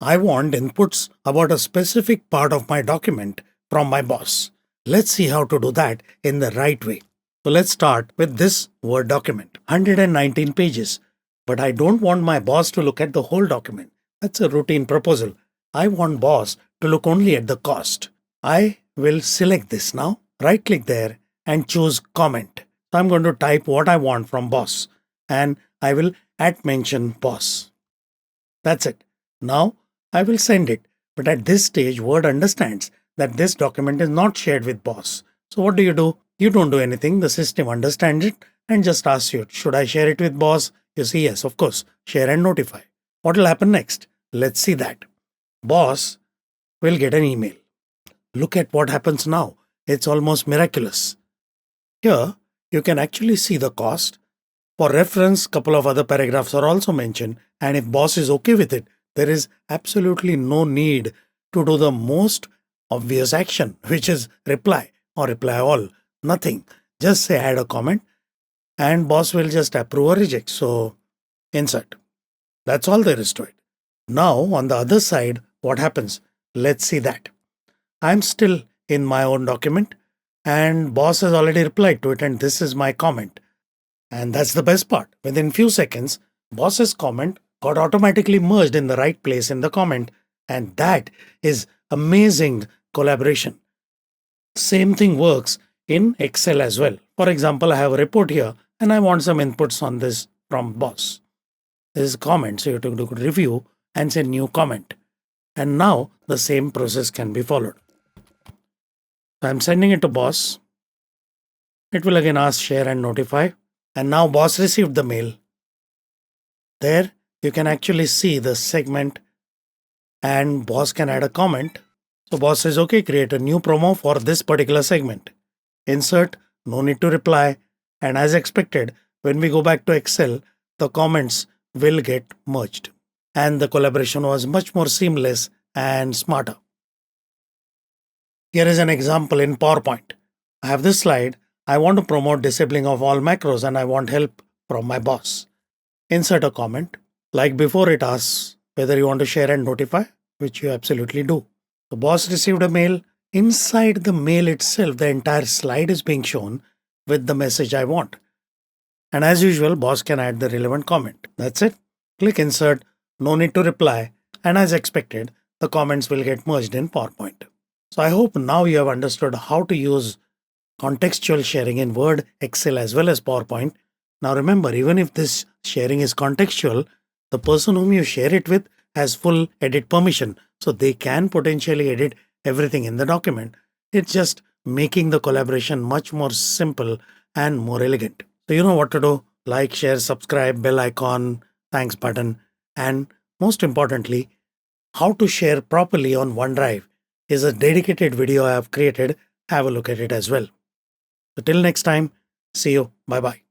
I want inputs about a specific part of my document from my boss. Let's see how to do that in the right way. So let's start with this Word document, 119 pages. But I don't want my boss to look at the whole document. That's a routine proposal. I want boss to look only at the cost. I will select this now, right click there and choose comment. So I'm going to type what I want from boss and I will @mention boss. That's it. Now I will send it. But at this stage, Word understands that this document is not shared with boss. So what do? You don't do anything. The system understands it and just asks you, should I share it with boss? You say yes, of course. Share and notify. What will happen next? Let's see that. Boss will get an email. Look at what happens now. It's almost miraculous. Here, you can actually see the cost. For reference, couple of other paragraphs are also mentioned, and if boss is okay with it, there is absolutely no need to do the most obvious action, which is reply or reply all. Nothing. Just say add a comment and boss will just approve or reject. So insert. That's all there is to it. Now on the other side, what happens? Let's see that. I'm still in my own document and boss has already replied to it and this is my comment. And that's the best part. Within few seconds, boss's comment got automatically merged in the right place in the comment, and that is amazing collaboration. Same thing works in Excel as well. For example, I have a report here and I want some inputs on this from boss. This is comment, so you have to do review and say new comment. And now the same process can be followed. So I'm sending it to boss. It will again ask share and notify. And now boss received the mail. There you can actually see the segment and boss can add a comment. So boss says, okay, create a new promo for this particular segment. Insert, no need to reply. And as expected, when we go back to Excel, the comments will get merged. And the collaboration was much more seamless and smarter. Here is an example in PowerPoint. I have this slide. I want to promote disabling of all macros and I want help from my boss. Insert a comment. Like before, it asks whether you want to share and notify, which you absolutely do. The boss received a mail. Inside the mail itself, the entire slide is being shown with the message I want. And as usual, boss can add the relevant comment. That's it. Click insert, no need to reply. And as expected, the comments will get merged in PowerPoint. So I hope now you have understood how to use contextual sharing in Word, Excel as well as PowerPoint. Now remember, even if this sharing is contextual, the person whom you share it with has full edit permission. So they can potentially edit everything in the document. It's just making the collaboration much more simple and more elegant. So you know what to do. Like, share, subscribe, bell icon, thanks button. And most importantly, how to share properly on OneDrive is a dedicated video I have created. Have a look at it as well. So till next time, see you. Bye-bye.